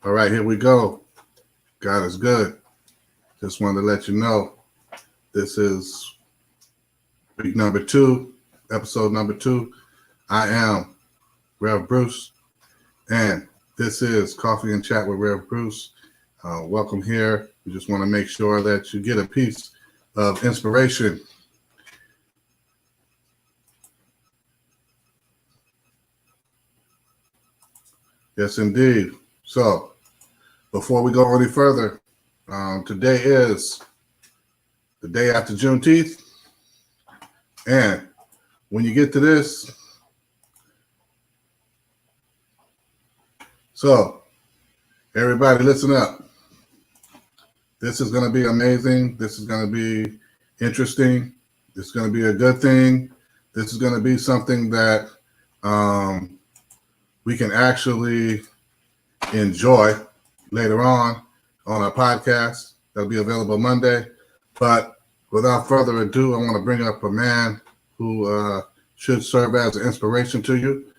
All right, here we go. God is good. Just wanted to let you know this is week number 2, episode number 2. I am Rev Bruce, and this is Coffee and Chat with Rev Bruce. Welcome here. We just want to make sure that you get a piece of inspiration. Yes, indeed. So, before we go any further, today is the day after Juneteenth. And when you get to this, so everybody listen up. This is going to be amazing. This is going to be interesting. This is going to be a good thing. This is going to be something that we can actually enjoy later on our podcast. That'll be available Monday. But without further ado, I want to bring up a man who should serve as an inspiration to you.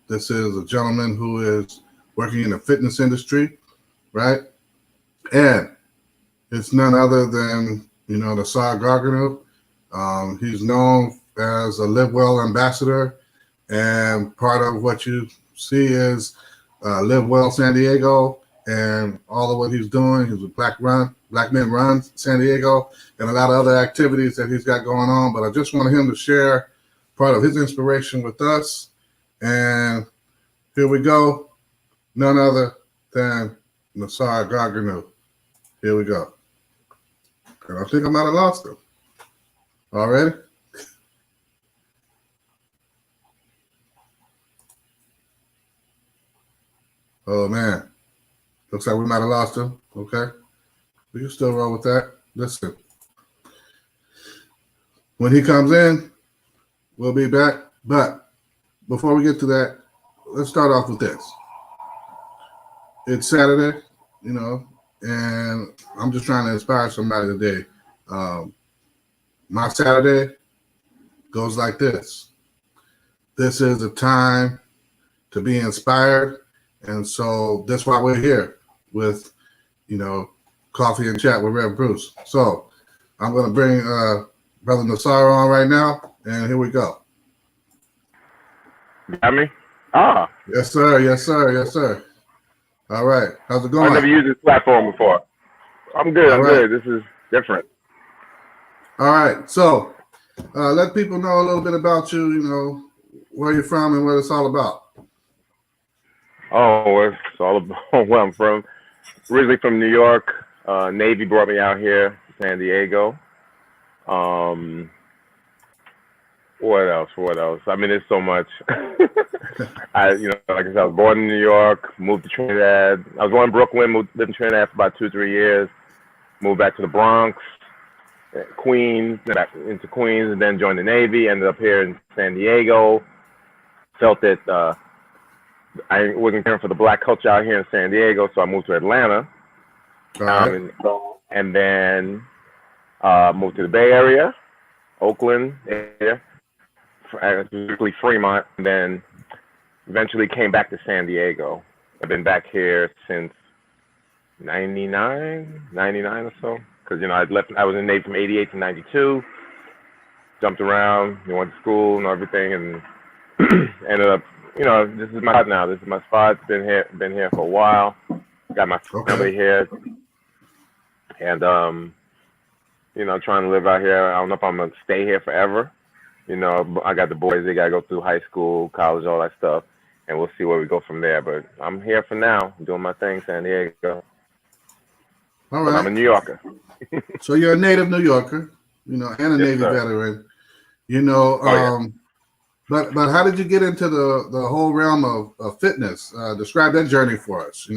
This is a gentleman who is working in the fitness industry, right? And it's none other than, Nasara Gargonnu. He's known as a Live Well ambassador, and part of what you see is Live Well San Diego and all of what he's doing. He's a Black Men Run San Diego and a lot of other activities that he's got going on. But I just wanted him to share part of his inspiration with us. And here we go. None other than Nasara Gargonnu. Here we go. And I think I might have lost him. Already? Oh, man. Looks like we might have lost him. Okay. We can still roll with that. Listen. When he comes in, we'll be back. But before we get to that, let's start off with this. It's Saturday, and I'm just trying to inspire somebody today. My Saturday goes like this. This is a time to be inspired. And so that's why we're here with, Coffee and Chat with Rev Bruce. So I'm going to bring Brother Nasara on right now, and here we go. Got me? Yes, sir. Yes, sir. Yes, sir. All right. How's it going? I've never used this platform before. I'm good. I'm good. This is different. All right. So let people know a little bit about you, where you're from and what it's all about. Oh, it's all about where I'm from. Originally from New York. Navy brought me out here, San Diego. What else? I mean, there's so much. Like I said, I was born in New York, moved to Trinidad. I was born in Brooklyn, lived in Trinidad for about 2-3 years. Moved back to the Bronx, Queens, back into Queens, and then joined the Navy. Ended up here in San Diego. Felt that I wasn't caring for the Black culture out here in San Diego, so I moved to Atlanta. And then moved to the Bay Area, Oakland area, specifically Fremont, and then eventually came back to San Diego. I've been back here since 99 or so, because I was in Navy from 88 to 92, jumped around, went to school and everything, and ended up. This is my spot now. This is my spot. Been here for a while. Got my family here, and trying to live out here. I don't know if I'm gonna stay here forever. I got the boys. They gotta go through high school, college, all that stuff, and we'll see where we go from there. But I'm here for now, doing my thing, San Diego. All right. But I'm a New Yorker. So you're a native New Yorker, and a Navy veteran. But how did you get into the whole realm of fitness? Describe that journey for us,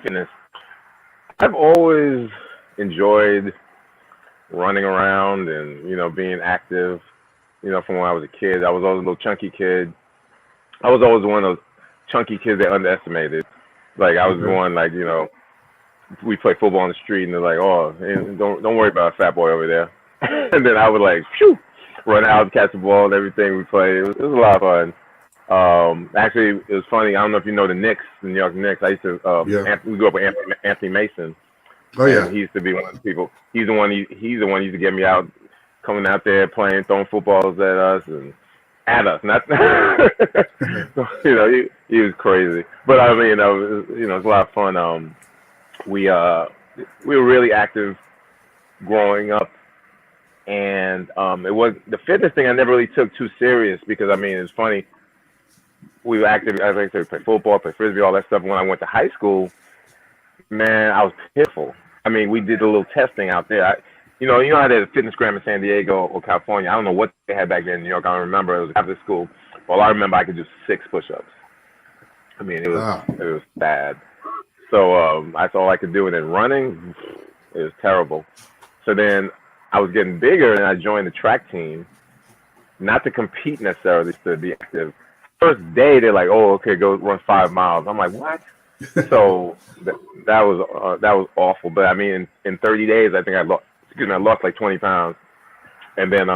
Fitness. I've always enjoyed running around and, being active, from when I was a kid. I was always a little chunky kid. I was always one of those chunky kids they underestimated. Like, I was the one, we play football on the street and they're like, oh, don't worry about a fat boy over there. And then I would run out, catch the ball and everything we played. It was a lot of fun. Actually, it was funny. I don't know if you know the Knicks, the New York Knicks. I used to. Yeah. We grew up with Anthony Mason. Oh yeah. And he used to be one of the people. He's the one. He's the one who used to get me out, coming out there playing, throwing footballs at us and at us. Not, he was crazy. But I mean, it's a lot of fun. We were really active growing up, and it was the fitness thing. I never really took too serious because I mean, it's funny. We were active. As I said, play football, play frisbee, all that stuff. When I went to high school, man, I was pitiful. I mean, we did a little testing out there. You know how there's a fitness gram in San Diego or California. I don't know what they had back then in New York. I don't remember. It was after school. Well, I remember I could do 6 push-ups. I mean, it was bad. So that's all I could do. And then running, it was terrible. So then I was getting bigger, and I joined the track team, not to compete necessarily, to be active. First day, they're like, "Oh, okay, go run 5 miles." I'm like, "What?" So that was awful. But I mean, in 30 days, I think I lost like 20 pounds, and then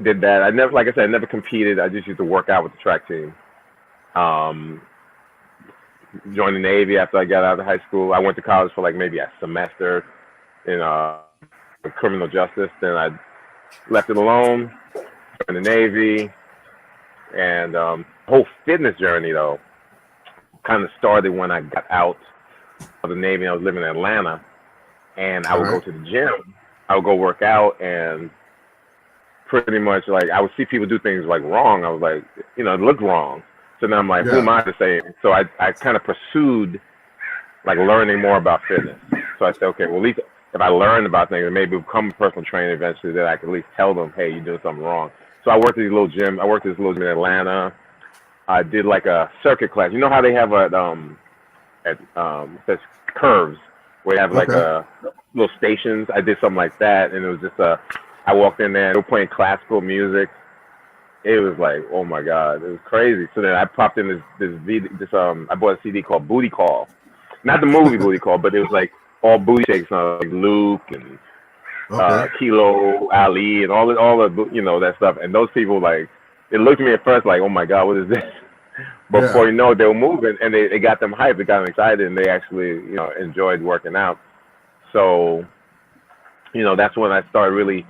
did that. I never, like I said, I never competed. I just used to work out with the track team. Joined the Navy after I got out of high school. I went to college for like maybe a semester in criminal justice. Then I left it alone, joined the Navy, and the whole fitness journey though kind of started when I got out of the Navy. I was living in Atlanta, and I would go to the gym. I would go work out, and pretty much like I would see people do things like wrong. I was like, it looked wrong. So now I'm like, who am I to say? So I kind of pursued like learning more about fitness. So I said, okay, well, at least if I learn about things and maybe become a personal trainer eventually, that I can at least tell them, hey, you're doing something wrong. So I worked at this little gym. I worked at this little gym in Atlanta. I did like a circuit class. You know how they have says curves where they have like little stations. I did something like that, and it was just I walked in there and they were playing classical music. It was like, oh my God, it was crazy. So then I popped in I bought a CD called Booty Call, not the movie Booty Call, but it was like all booty shakes, like Luke and Kilo Ali and all the that stuff. And those people like, it looked at me at first like, oh my God, what is this? But before you know it, they were moving, and they got them hyped, they got them excited, and they actually enjoyed working out. So that's when I started really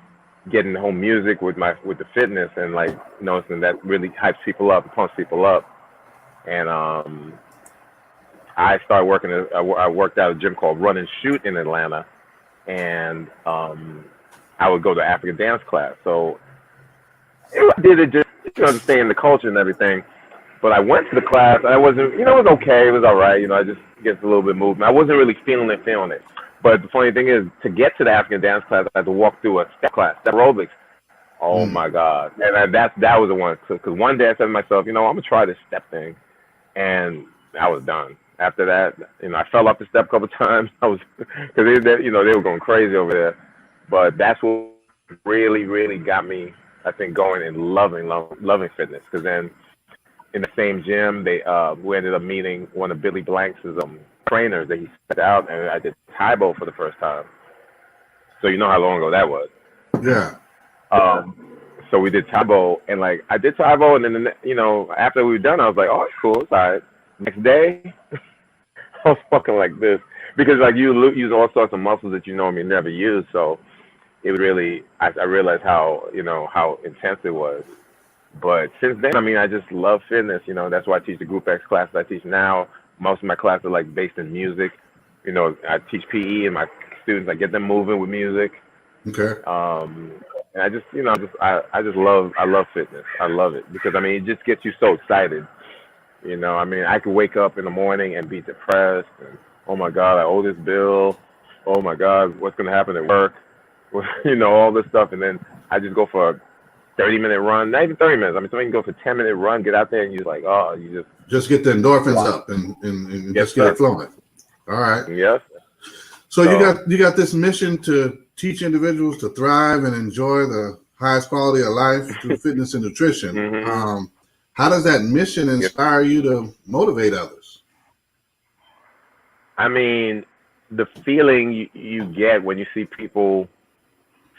getting home music with the fitness, and like noticing that really hypes people up, pumps people up. And I started working. I worked at a gym called Run and Shoot in Atlanta, and I would go to African dance class. So I did it just to stay in the culture and everything. But I went to the class, and I wasn't, it was okay, it was all right. I just get a little bit movement. I wasn't really feeling it. But the funny thing is, to get to the African dance class, I had to walk through a step class, step aerobics. Oh my God! And that was the one. Because one day I said to myself, I'm gonna try this step thing, and I was done. After that, I fell off the step a couple times. I was because they were going crazy over there. But that's what really, really got me, I think, going and loving fitness. Because then in the same gym, we ended up meeting one of Billy Blanks' trainers that he sent out, and I did Taibo for the first time. So you know how long ago that was. Yeah. So we did Taibo, and like I did Taibo, and then after we were done, I was like, oh, it's cool, it's all right. Next day, I was fucking like this because like you use all sorts of muscles that never used. So it really, I realized how how intense it was. But since then, I just love fitness. That's why I teach the Group X classes I teach now. Most of my classes are like based in music. I teach PE, and my students, I get them moving with music. Okay. And I just love fitness. I love it because it just gets you so excited. I could wake up in the morning and be depressed, and oh my God, I owe this bill. Oh my God, what's gonna happen at work? All this stuff, and then I just go for a 30-minute run, not even 30 minutes. Somebody can go for a 10-minute run, get out there, and you're like, oh, you just get the endorphins up and just get it flowing. All right. Yes. So you got this mission to teach individuals to thrive and enjoy the highest quality of life through fitness and nutrition. Mm-hmm. How does that mission inspire you to motivate others? The feeling you get when you see people,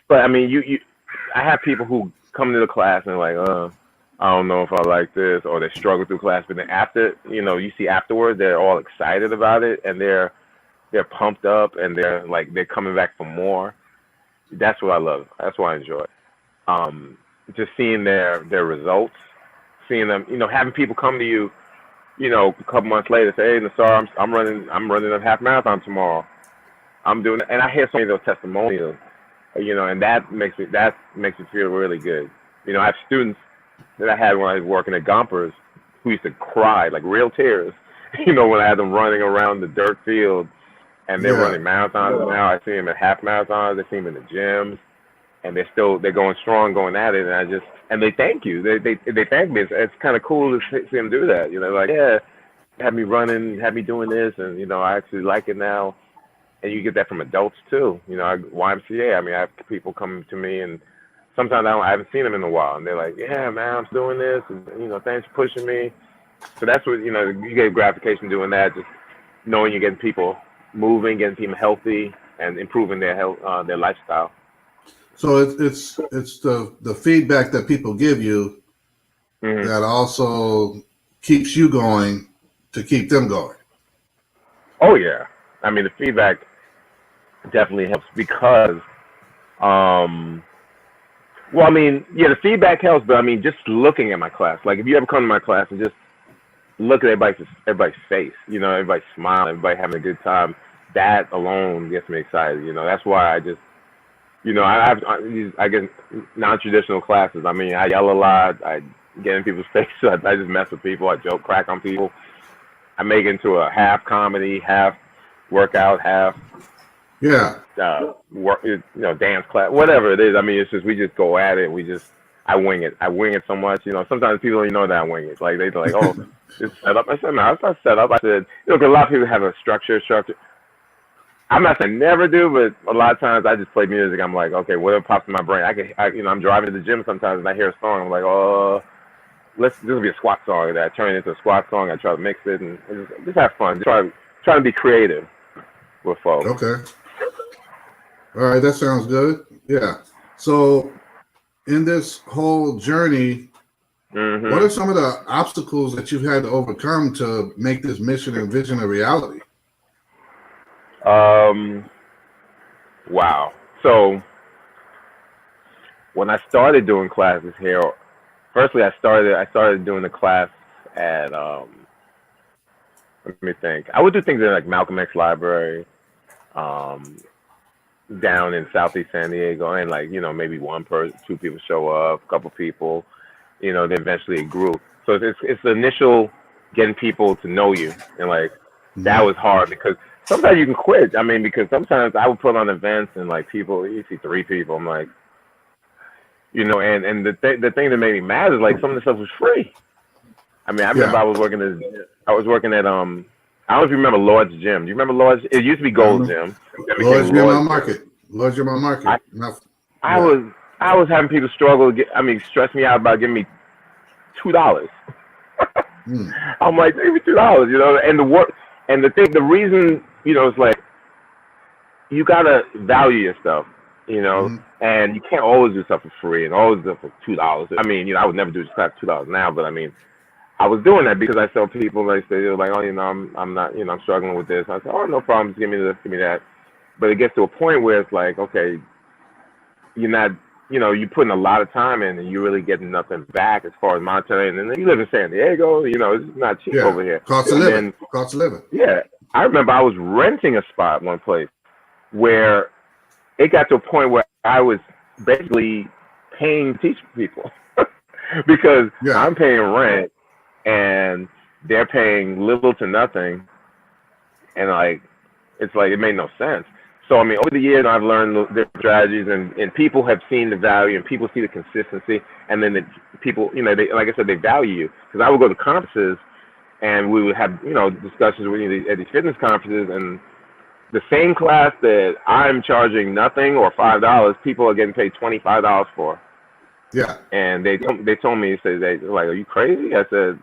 but I have people who come to the class and they're like, I don't know if I like this, or they struggle through class, but then after, you see afterwards, they're all excited about it, and they're pumped up, and they're coming back for more. That's what I love. That's what I enjoy. Just seeing their results, seeing them, having people come to you, a couple months later, say, hey, Nasara, I'm running a half marathon tomorrow. I'm doing it, and I hear so many of those testimonials, and that makes me feel really good. I have students that I had when I was working at Gompers who used to cry, like real tears, when I had them running around the dirt field, and they're running marathons now. I see them at half marathons. I see them in the gyms, and they're going strong, going at it, and they thank you. They thank me. It's kind of cool to see them do that. Like, yeah, had me running, had me doing this, and I actually like it now. And you get that from adults too. YMCA. I mean, I have people come to me, and sometimes I haven't seen them in a while, and they're like, "Yeah, man, I'm doing this, and thanks for pushing me." So that's what you get gratification doing that. Just knowing you're getting people moving, getting people healthy, and improving their health, their lifestyle. So it's the feedback that people give you that also keeps you going to keep them going. Oh yeah, I mean the feedback definitely helps because, well, I mean, yeah, the feedback helps, but I mean just looking at my class, like if you ever come to my class and just look at everybody's face, everybody smiling, everybody having a good time, that alone gets me excited. That's why I just, I get non-traditional classes. I mean, I yell a lot. I get in people's faces. I just mess with people. I joke, crack on people. I make it into a half comedy, half workout, half work, dance class, whatever it is. I mean, it's just we just go at it. I wing it. I wing it so much. Sometimes people don't even know that I wing it. Like they're like, oh, it's set up. I said, no, it's not set up. I said, because a lot of people have a structure. I'm not saying never do, but a lot of times I just play music. I'm like, okay, whatever pops in my brain. I'm driving to the gym sometimes and I hear a song. I'm like, oh, this will be a squat song. And I turn it into a squat song. I try to mix it and just have fun. Try to be creative with folks. Okay. All right, that sounds good. Yeah. So in this whole journey, what are some of the obstacles that you've had to overcome to make this mission and vision a reality? Wow. So when I started doing classes here, firstly I started doing the class at let me think. I would do things in like Malcolm X Library, down in Southeast San Diego, and like maybe one person, two people show up, a couple people, then eventually it grew. So it's the initial getting people to know you, and like that was hard because sometimes you can quit. I mean, because sometimes I would put on events and like you see 3 people. I'm like, and the thing that made me mad is like some of the stuff was free. I mean, I remember I was working at I don't know if you remember Lord's Gym. Do you remember Lord's? It used to be Gold's Gym. Lord's Gym on Market. Lord's Gym on Market. I was having people struggle. Stress me out about giving me $2. I'm like, give me $2, and the work. And the reason, it's like, you gotta value your stuff, and you can't always do stuff for free and always do it for $2. I mean, I would never do stuff for $2 now, but I mean, I was doing that because I saw people, like, they're like, oh, I'm not, I'm struggling with this. I said, oh, no problem, just give me this, give me that. But it gets to a point where it's like, okay, you're not, you're putting a lot of time in and you're really getting nothing back as far as monetary. And then you live in San Diego, it's not cheap over here. Cost of living. Yeah. I remember I was renting a spot one place where it got to a point where I was basically paying to teach people because I'm paying rent and they're paying little to nothing. And like, it's like, it made no sense. So, I mean, over the years, I've learned different strategies, and people have seen the value, and people see the consistency, and then people, they, like I said, they value you. Because I would go to conferences, and we would have, discussions with at these fitness conferences, and the same class that I'm charging nothing or $5, people are getting paid $25 for. Yeah. And they told me, they're like, are you crazy? I said,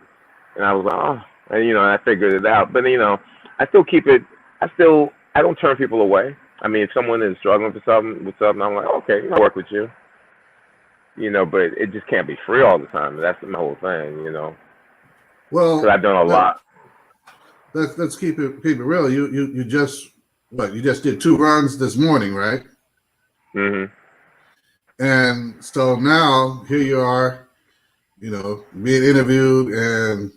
and I was like, oh, and, I figured it out. But, I still keep it, I don't turn people away. I mean, if someone is struggling with something, I'm like, okay, I'll work with you. but it just can't be free all the time. That's the whole thing, Well, because I've done a lot. Let's keep it real. You just did 2 runs this morning, right? Mm-hmm. And so now here you are, being interviewed, and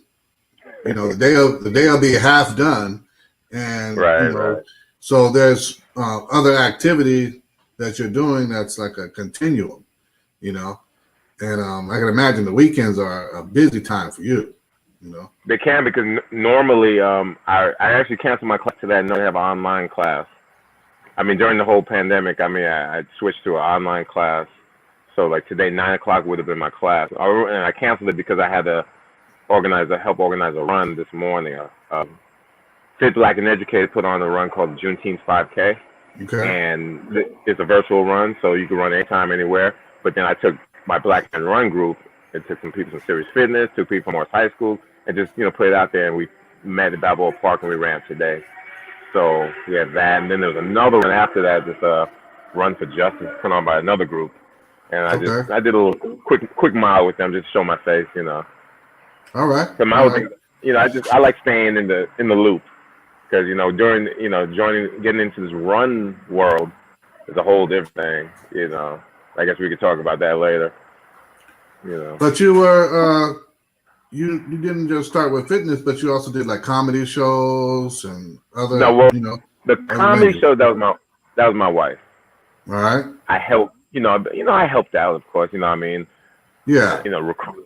the day will be half done, and Right. so there's other activity that you're doing that's like a continuum, and I can imagine the weekends are a busy time for you, They can, because normally I actually canceled my class today. I know they have an online class. I mean, during the whole pandemic, I switched to an online class. So like today, 9 o'clock would have been my class, and I canceled it because I had to help organize a run this morning. Fit Black and Educated put on a run called Juneteenth 5K, and it's a virtual run, so you can run anytime, anywhere. But then I took my Black Men Run group and took some people from Sirius Fitness, took people from Morris High School, and just put it out there, and we met at Balboa Park and we ran today. So we had that, and then there was another one after that, this Run for Justice put on by another group, and I did a little quick mile with them just to show my face, All right. So my whole thing, I like staying in the loop, because during getting into this run world is a whole different thing. I guess we could talk about that later. But you were you didn't just start with fitness, but you also did like comedy shows and other. The comedy show, that was my wife. All right. I helped. I helped out, of course. Yeah.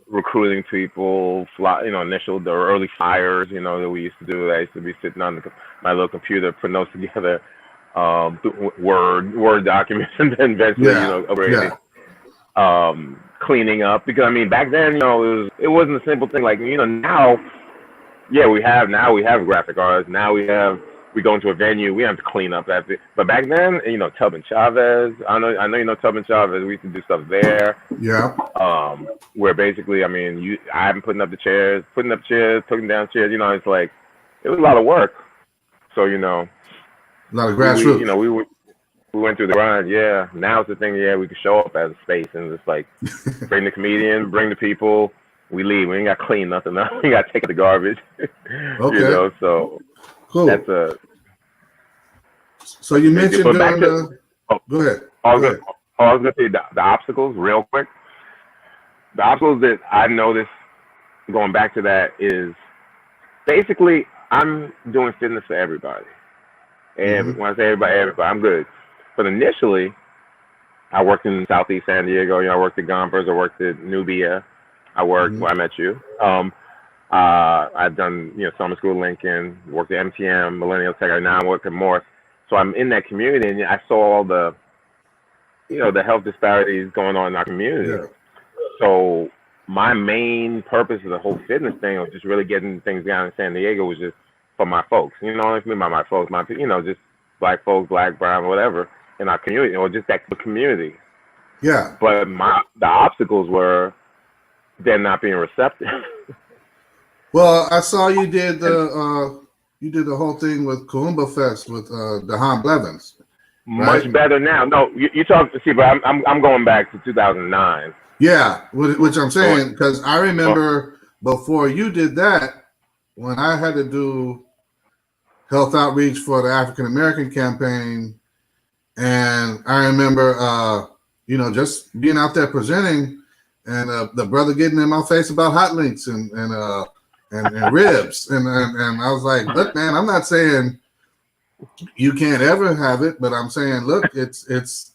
Recruiting people, the early fires, that we used to do. I used to be sitting on my little computer putting those together, Word documents, and then eventually, cleaning up. Because back then, it wasn't a simple thing. Like, now, we have graphic artists. Now we go into a venue, we have to clean up after. But back then, Tubman Chavez, I know Tubman Chavez. We used to do stuff there. Yeah. Where basically, I'm putting up chairs, taking down chairs. It's like, it was a lot of work. So a lot of grassroots. We went through the grind. Yeah. Now it's the thing. Yeah, we can show up as a space, and it's like, bring the comedian, bring the people. We leave. We ain't got to clean nothing up. We got to take out the garbage. Okay. So. Cool. So you mentioned go ahead. I was going to say the obstacles real quick. The obstacles that I've noticed going back to that is basically I'm doing fitness for everybody. And when I say everybody, I'm good. But initially, I worked in Southeast San Diego. I worked at Gompers. I worked at Nubia. I worked where I met you. I've done, summer school Lincoln, worked at MTM, Millennial Tech. Now I work at Morris. So I'm in that community, and I saw all the, the health disparities going on in our community. Yeah. So my main purpose of the whole fitness thing was just really getting things down in San Diego was just for my folks. What I mean by my folks, just black folks, black, brown, whatever, in our community, or just that community. Yeah. But the obstacles were they're not being receptive. Well, I saw you did the whole thing with Kaumba Fest with DeHaan Blevins. Right? Much better now. No, you talk. See, but I'm going back to 2009. Yeah, which I'm saying, because I remember before you did that, when I had to do health outreach for the African American campaign, and I remember just being out there presenting, and the brother getting in my face about hot links and ribs, and I was like, look, man, I'm not saying you can't ever have it, but I'm saying, look, it's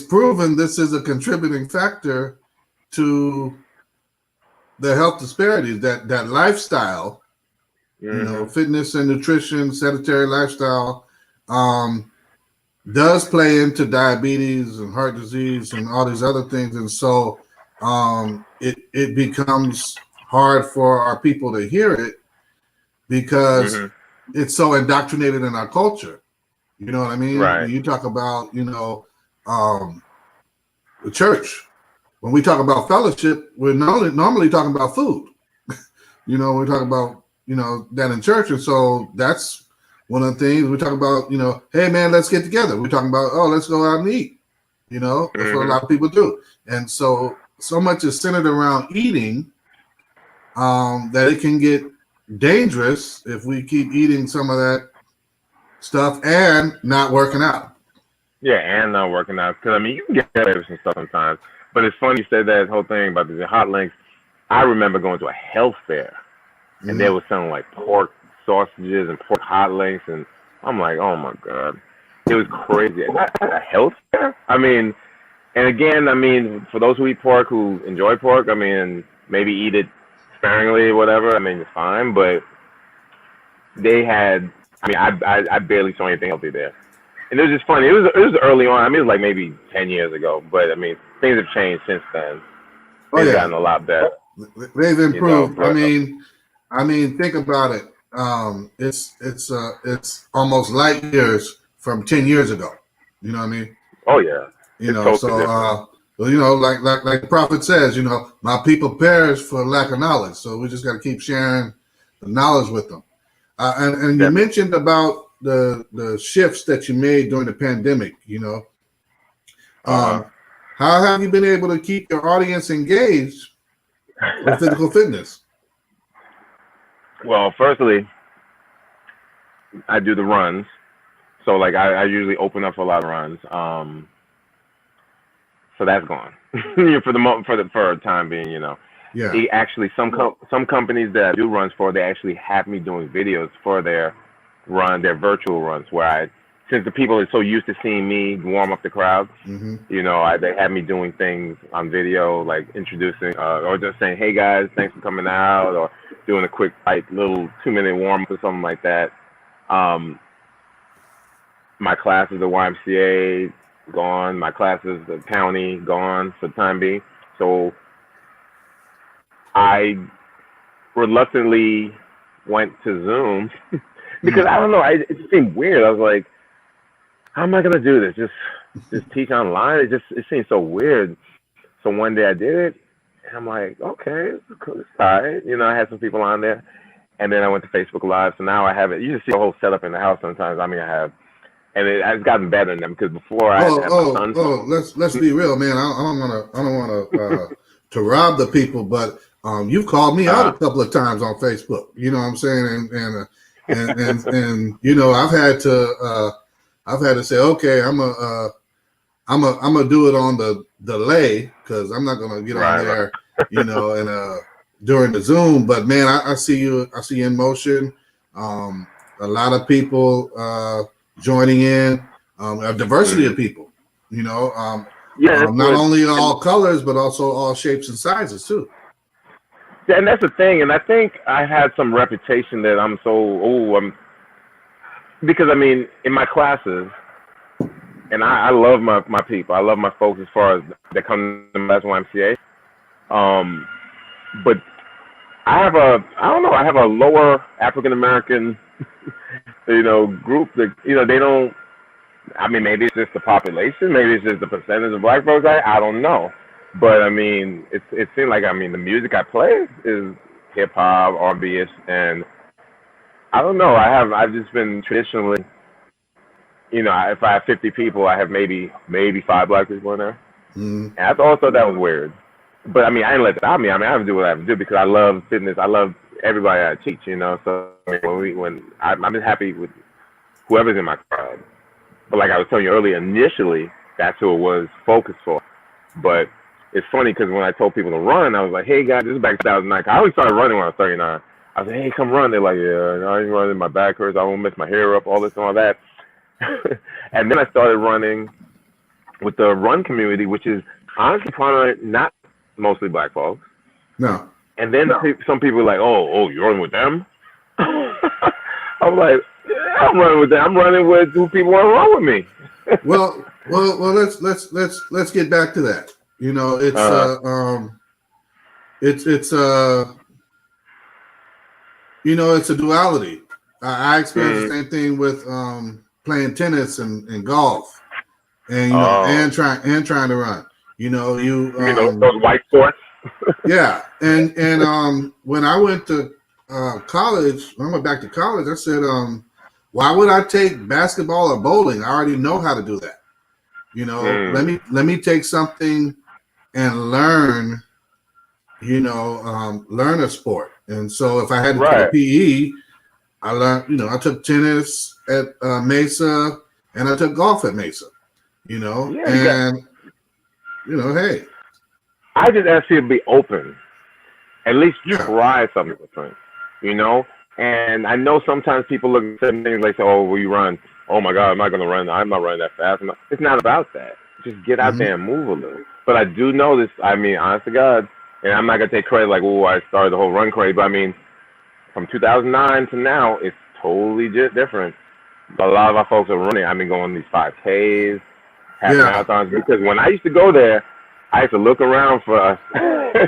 proven this is a contributing factor to the health disparities. That lifestyle, fitness and nutrition, sedentary lifestyle, does play into diabetes and heart disease and all these other things, and so it becomes hard for our people to hear it because it's so indoctrinated in our culture. You know what I mean? Right. You talk about, the church. When we talk about fellowship, we're normally talking about food. We're talking about, that in church. And so that's one of the things we talk about, hey man, let's get together. We're talking about, let's go out and eat. That's what a lot of people do. And so much is centered around eating that it can get dangerous if we keep eating some of that stuff and not working out. Yeah, and not working out. Because, I mean, you can get away with some stuff sometimes. But it's funny you said that whole thing about the hot links. I remember going to a health fair, and they were selling, like, pork sausages and pork hot links. And I'm like, oh, my God. It was crazy. A health fair? I mean, and again, I mean, for those who eat pork, who enjoy pork, I mean, maybe eat it sparingly or whatever. I mean, it's fine. But they had, I mean, I barely saw anything healthy there. And it was just funny. It was early on. I mean, it was like maybe 10 years ago. But, I mean, things have changed since then. They've gotten a lot better. They've improved. I mean, think about it. It's almost light years from 10 years ago. You know what I mean? Oh, yeah. Like the prophet says, my people perish for lack of knowledge. So we just got to keep sharing the knowledge with them. And you mentioned about the shifts that you made during the pandemic. How have you been able to keep your audience engaged with physical fitness? Well, firstly, I do the runs. So, like, I usually open up for a lot of runs. So that's gone for a time being, Yeah. Actually, some companies that I do runs for, they actually have me doing videos for their virtual runs, where since the people are so used to seeing me warm up the crowd, they have me doing things on video, like introducing or just saying, hey guys, thanks for coming out, or doing a quick little 2-minute warm up or something like that. My classes, the YMCA, gone. My classes, the county, gone for the time being. So I reluctantly went to Zoom because I don't know. It just seemed weird. I was like, how am I gonna do this? Just teach online? It seemed so weird. So one day I did it, and I'm like, okay, it's cool. It's all right. I had some people on there, and then I went to Facebook Live. So now I have it. You just see the whole setup in the house sometimes. I mean, I have. And it's gotten better than them because before I had my son. Let's be real, man. I don't want to rob the people, but you've called me out a couple of times on Facebook. You know what I'm saying? And I've had to say, okay, I'm gonna do it on the delay because I'm not gonna get on there, and during the Zoom. But man, I see you in motion. A lot of people joining in, a diversity of people, not only in all colors, but also all shapes and sizes too. Yeah, and that's the thing. And I think I had some reputation that I'm because I mean, in my classes, and I love my people. I love my folks as far as that come to my YMCA. But I have a lower African American group that, they don't, I mean, maybe it's just the population, maybe it's just the percentage of black folks, I don't know. But I mean, it seems like, I mean, the music I play is hip hop, R&B, and I don't know, I've just been traditionally, if I have 50 people, I have maybe 5 black people in there. And I also thought that was weird. But I mean, I didn't let that stop me. I mean, I have to do what I have to do because I love fitness. I love everybody I teach, So when I'm just happy with whoever's in my crowd. But like I was telling you earlier, initially that's who it was focused for. But it's funny because when I told people to run, I was like, "Hey guys, this is back in 2009." I always started running when I was 39. I was like, "Hey, come run." They're like, "Yeah, I ain't running. My back hurts. I won't mess my hair up. All this and all that." And then I started running with the run community, which is honestly probably not mostly black folks. No. And then some people are like, oh, you're running with them? I'm like, yeah, I'm running with them. I'm running with who people want to run with me. well, let's get back to that. It's a duality. I experienced the same thing with playing tennis and golf, and and trying to run. Those white sports. Yeah, and when I went to college, when I went back to college, I said, why would I take basketball or bowling? I already know how to do that. Let me take something and learn, learn a sport. And so if I had to take a Right. PE, I learned, I took tennis at Mesa and I took golf at Mesa, Yeah, and, hey, I just ask you to be open. At least yeah, try something different, And I know sometimes people look at certain things like, "Oh, will you run? Oh my God, I'm not gonna run. I'm not running that fast." It's not about that. Just get out hmm there and move a little. But I do know this. I mean, honest to God, and I'm not gonna take credit like, "Oh, I started the whole run craze." But I mean, from 2009 to now, it's totally just different. A lot of our folks are running. I mean, going these 5Ks, half yeah, marathons. Because when I used to go there, I used to look around for us.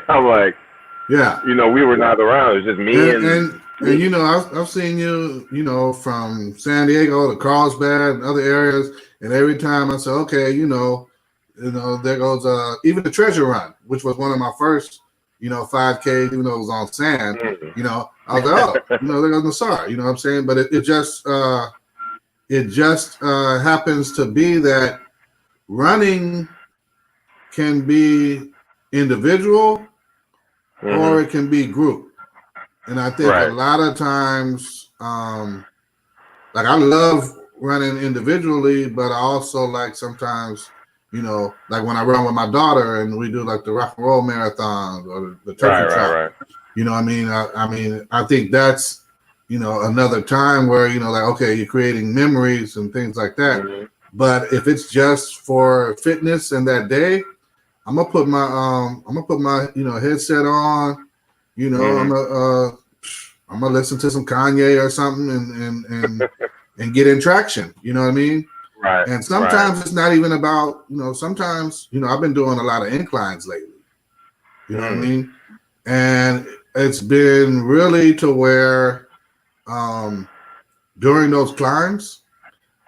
I'm like, yeah. we were not around. It was just me And and and and I've seen you, from San Diego to Carlsbad and other areas, and every time I say, okay, there goes even the Treasure Run, which was one of my first, 5K, even though it was on sand, I was like, oh, there goes Nasara, you know what I'm saying? But it just happens to be that running can be individual or it can be group. And I think a right, lot of times, like I love running individually, but I also like sometimes, like when I run with my daughter and we do like the rock and roll marathon or the turkey trot. right. You know what I mean? I think that's, another time where, like, okay, you're creating memories and things like that. Hmm. But if it's just for fitness and that day, I'm gonna put my headset on. Hmm. I'm gonna listen to some Kanye or something and get in traction. You know what I mean? Right, And right. sometimes it's not even about sometimes I've been doing a lot of inclines lately. You know what I Mm. mean? And it's been really to where um, during those climbs,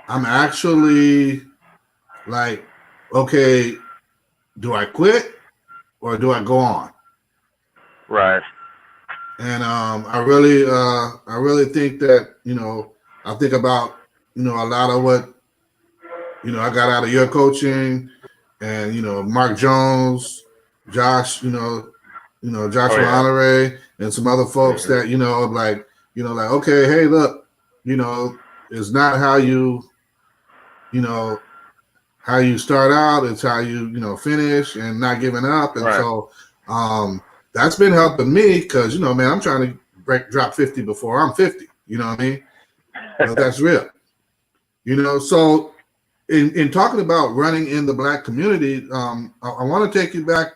I'm actually like, okay, do I quit or do I go on? Right. And I really think that I think about a lot of what I got out of your coaching, and Mark Jones, Josh, Oh Joshua yeah. Honore, and some other folks Hmm. that like okay, hey, look, it's not how you know how you start out, it's how you finish and not giving up, and Right. so that's been helping me because man, I'm trying to drop 50 before I'm 50. You know what I mean? But that's real. So in talking about running in the Black community, I want to take you back,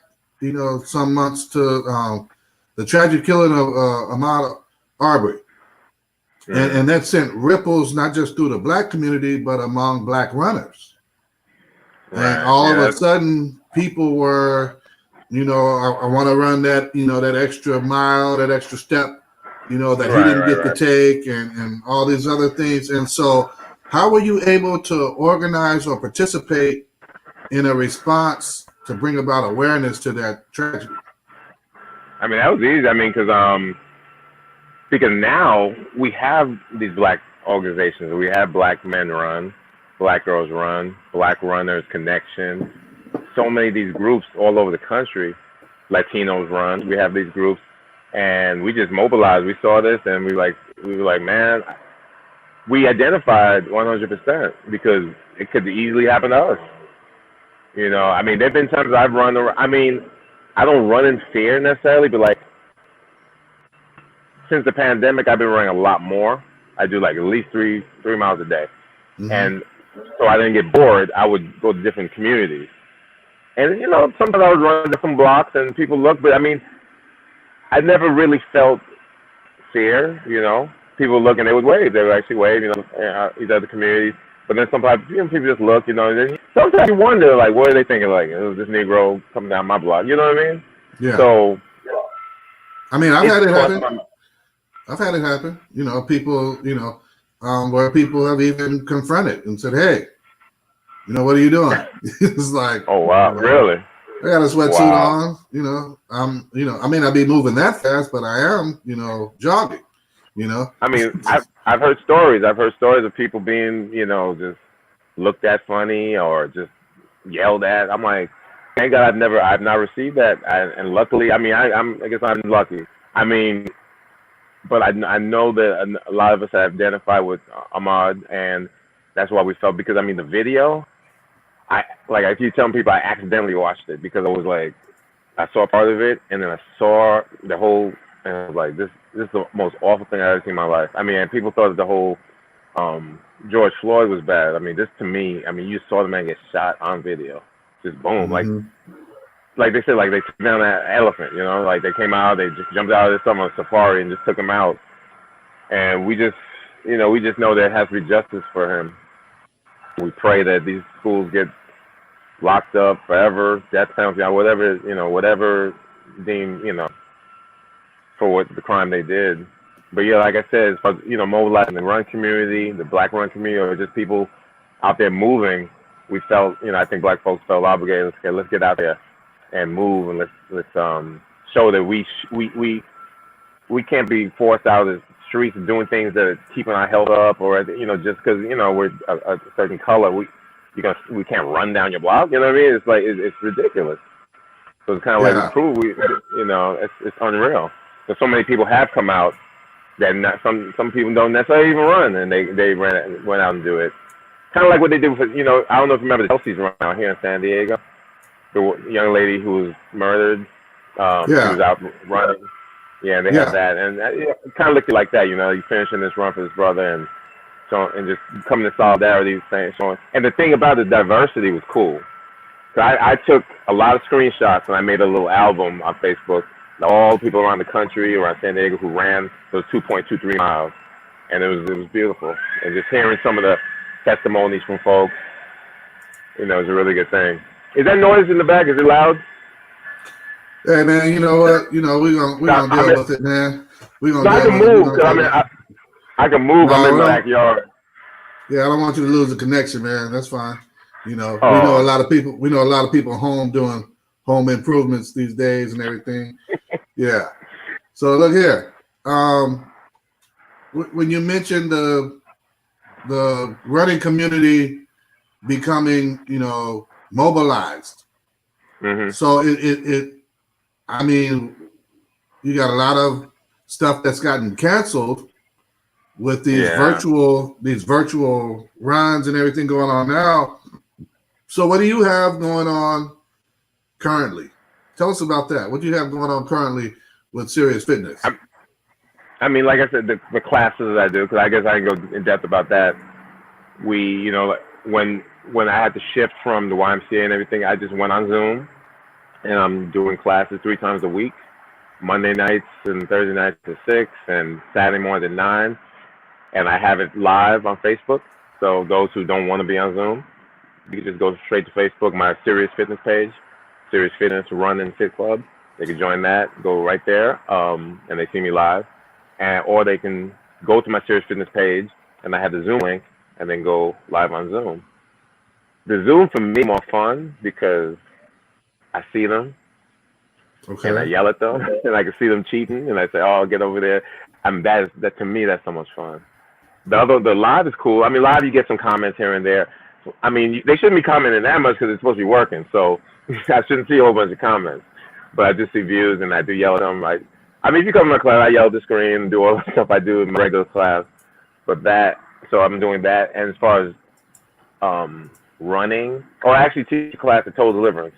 some months to the tragic killing of Ahmaud Arbery, Mm. and that sent ripples not just through the Black community but among Black runners. And Right. all of a Yeah. sudden, people were, I want to run that, that extra mile, that extra step, that he Right. didn't Right. get to Right. take, and all these other things. And so, how were you able to organize or participate in a response to bring about awareness to that tragedy? I mean, that was easy. I mean, because now we have these black organizations. We have Black Men Run, Black Girls Run, Black Runners Connection. So many of these groups all over the country. Latinos Run. We have these groups, and we just mobilized. We saw this, and we were like, man, we identified 100% because it could easily happen to us. I mean, there've been times I've run. I mean, I don't run in fear necessarily, but like since the pandemic, I've been running a lot more. I do like at least three miles a day, Mm-hmm. and so I didn't get bored. I would go to different communities, and sometimes I would run different blocks, and people look. But I mean, I never really felt fear. People look and they would wave. They would actually wave. These other communities. But then sometimes people just look. Sometimes you wonder like, what are they thinking? Like, oh, this Negro coming down my block. You know what I mean? Yeah. So I mean, it's taught my I've had it happen. People, where people have even confronted and said, "Hey, what are you doing?" It's like, Oh wow, really? I got a sweatsuit Wow. on, I may not be moving that fast, but I am, jogging, you know. I mean, I've heard stories. I've heard stories of people being, just looked at funny or just yelled at. I'm like, thank God I've not received that. And luckily, I mean, I guess I'm lucky. I mean, but I know that a lot of us have identified with Ahmad, and that's why we felt, because I mean the video, I keep telling people I accidentally watched it because I was like, I saw part of it and then I saw the whole, and I was like, this is the most awful thing I've ever seen in my life. I mean, and people thought that the whole George Floyd was bad. I mean, this to me, I mean, you saw the man get shot on video, just boom, like they said, like they took down that elephant, you know, like they came out, they just jumped out of this summer safari and just took him out. And we just know there has to be justice for him. We pray that these schools get locked up forever, death penalty, whatever deemed, for what the crime they did. But yeah, like I said, as far as, mobilizing the run community, the black run community, or just people out there moving, we felt, I think black folks felt obligated. Let's get out there and move, and let's show that we can't be forced out of the streets and doing things that are keeping our health up, or just because we're a certain color, we can't run down your block. You know what I mean? It's like it's ridiculous. So it's kind of like we prove it's unreal. So many people have come out that some people don't necessarily even run, and they went out and do it. Kind of like what they did for I don't know if you remember the Chelsea's run out here in San Diego. The young lady who was murdered, she was out running. Yeah, and they had that, and it kind of looked like that. You finishing this run for his brother, and just coming to solidarity, showing. And the thing about the diversity was cool. So I took a lot of screenshots, and I made a little album on Facebook. All the people around the country, around San Diego, who ran those 2.23 miles, and it was beautiful. And just hearing some of the testimonies from folks, it was a really good thing. Is that noise in the back? Is it loud? Hey man, you know what? We're gonna deal with it, man. We're gonna. I can move. I can move. I'm in the backyard. Yeah, I don't want you to lose the connection, man. That's fine. We know a lot of people. We know a lot of people home doing home improvements these days and everything. Yeah. So look here. When you mentioned the running community becoming, mobilized. Mm-hmm. So I mean, you got a lot of stuff that's gotten canceled with these virtual runs and everything going on now. So what do you have going on currently? Tell us about that. What do you have going on currently with Sirius Fitness? I mean, like I said, the classes I do, because I guess I can go in depth about that. We, when I had to shift from the YMCA and everything, I just went on Zoom, and I'm doing classes 3 times a week, Monday nights and Thursday nights at 6, and Saturday morning at 9. And I have it live on Facebook. So those who don't want to be on Zoom, you can just go straight to Facebook, my Sirius Fitness page, Sirius Fitness Run and Fit Club. They can join that, go right there, and they see me live. Or they can go to my Sirius Fitness page, and I have the Zoom link, and then go live on Zoom. The Zoom for me is more fun because I see them, and I yell at them, and I can see them cheating, and I say, "Oh, get over there." That to me, that's so much fun. The live is cool. I mean, live you get some comments here and there. I mean, they shouldn't be commenting that much because it's supposed to be working. So I shouldn't see a whole bunch of comments. But I just see views, and I do yell at them. I mean, if you come to my class, I yell at the screen and do all the stuff I do in my regular class. But so I'm doing that. And as far as running, or I actually teach a class at Total Deliverance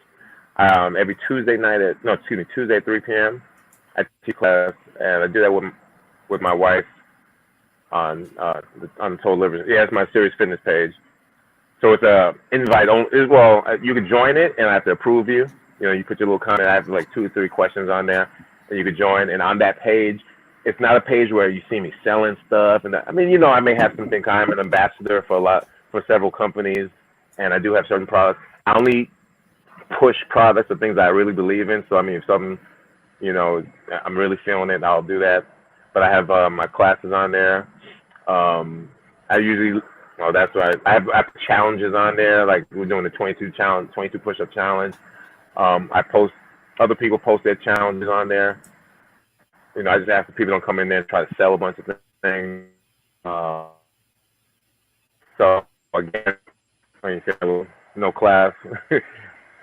every Tuesday at 3 p.m. I teach class, and I do that with my wife on Total Deliverance. Yeah, it's my Sirius Fitness page. So it's a invite only. Well, you can join it, and I have to approve you. You put your little comment. I have like 2 or 3 questions on there, and you can join. And on that page, it's not a page where you see me selling stuff. And I mean, I may have something. I'm an ambassador for several companies, and I do have certain products. I only push products or things that I really believe in. So I mean, if something, I'm really feeling it, I'll do that. But I have my classes on there. I usually. Oh, that's right. I have challenges on there, like we're doing the 22 push-up challenge. Other people post their challenges on there. I just ask the people don't come in there and try to sell a bunch of things. So again, no class.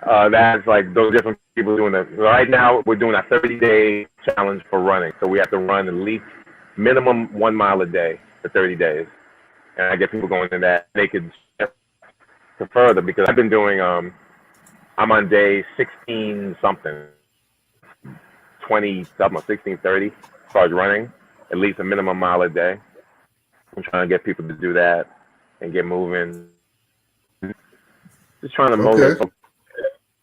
That's like those different people doing it. Right now, we're doing a 30-day challenge for running. So we have to run at least minimum 1 mile a day for 30 days. And I get people going in that. They could step to further because I've been doing, I'm on day 16 something, 20 something, 16, 30 as far as running, at least a minimum mile a day. I'm trying to get people to do that and get moving. Just trying to motivate,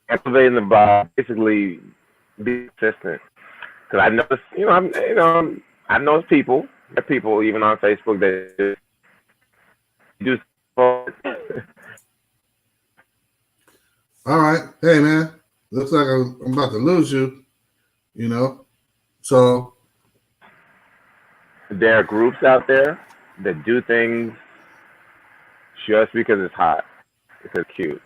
activating the vibe, basically be consistent. Because I noticed, I've noticed people even on Facebook that do. All right, hey man, looks like I'm about to lose you. So there are groups out there that do things just because it's hot, because it's cute.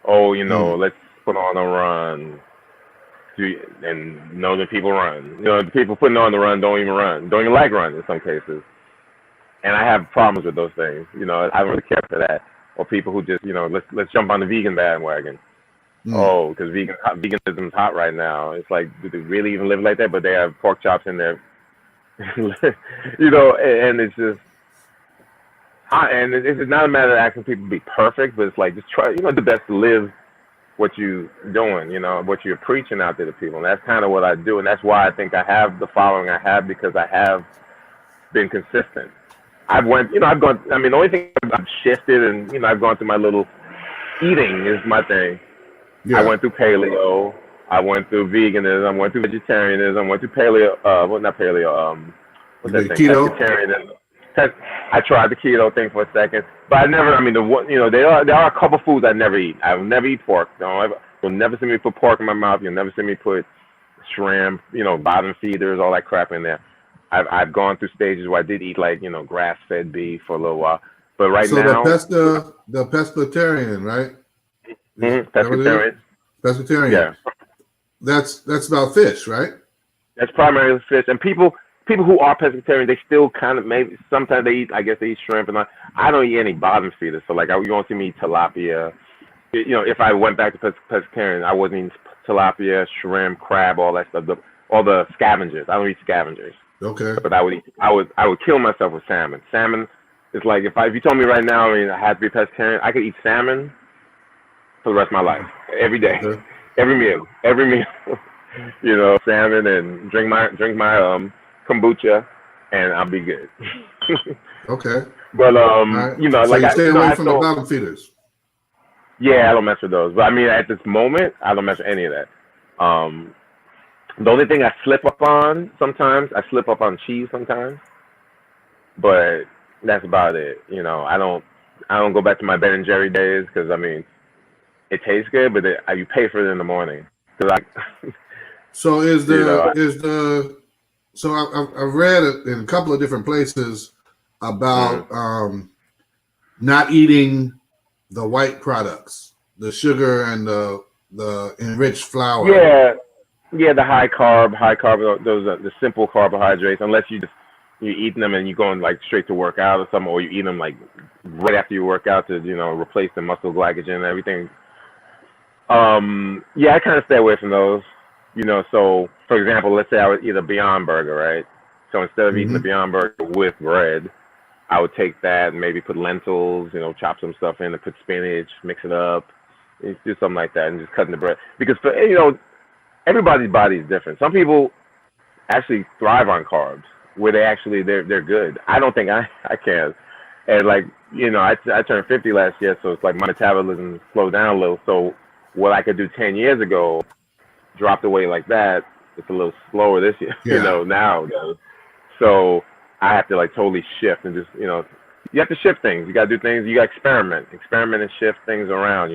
Oh, let's put on a run. And know that people run. The people putting on the run don't even run, don't even like run in some cases. And I have problems with those things. I don't really care for that. Or people who just, let's jump on the vegan bandwagon. Oh, because veganism is hot right now. It's like, do they really even live like that? But they have pork chops in there. And it's just hot. And it's not a matter of asking people to be perfect, but it's like, just try, the best to live what you're doing, what you're preaching out there to people. And that's kind of what I do. And that's why I think I have the following I have, because I have been consistent. The only thing I've shifted and, I've gone through my little eating is my thing. Yeah. I went through paleo. I went through veganism. I went through vegetarianism. I went through paleo, not paleo, what's that thing? Keto. Pescatarianism. I tried the keto thing for a second, but I never. There are a couple foods I never eat. I will never eat pork. You'll never see me put pork in my mouth. You'll never see me put shrimp, bottom feeders, all that crap in there. I've gone through stages where I did eat grass-fed beef for a little while, but now. So the pescatarian, right? Mm-hmm. Pescatarian. Pescatarian. Yeah. That's about fish, right? That's primarily fish, and people who are pescatarian, they still kind of maybe sometimes they eat. I guess they eat shrimp, and I don't eat any bottom feeders. So you won't see me eat tilapia. If I went back to pescatarian, I wasn't eating tilapia, shrimp, crab, all that stuff. All the scavengers. I don't eat scavengers. Okay. But I would kill myself with salmon. Salmon is like if you told me right now, I had to be pescatarian, I could eat salmon for the rest of my life, every day, every meal, salmon, and drink my kombucha, and I'll be good. Okay. But right. So you stay away from the bottom feeders. Yeah, I don't mess with those. But at this moment, I don't mess with any of that. The only thing I slip up on sometimes, I slip up on cheese sometimes, but that's about it. I don't go back to my Ben and Jerry days because it tastes good, but you pay for it in the morning. So so I've read it in a couple of different places about not eating the white products, the sugar and the enriched flour. Yeah, the high carb, those are the simple carbohydrates. Unless you're eating them and you're going straight to work out or something, or you eat them right after you work out to replace the muscle glycogen and everything. Yeah, I kind of stay away from those. So for example, let's say I would eat a Beyond Burger, right? So instead of eating the Beyond Burger with bread, I would take that and maybe put lentils, chop some stuff in and put spinach, mix it up, do something like that, and just cutting the bread. Because everybody's body is different. Some people actually thrive on carbs, where they're good. I don't think I can. And I turned 50 last year, so it's like my metabolism slowed down a little. So what I could do 10 years ago, dropped away like that, it's a little slower this year, now. So I have to totally shift and just, you have to shift things. You got to do things. You got to experiment and shift things around,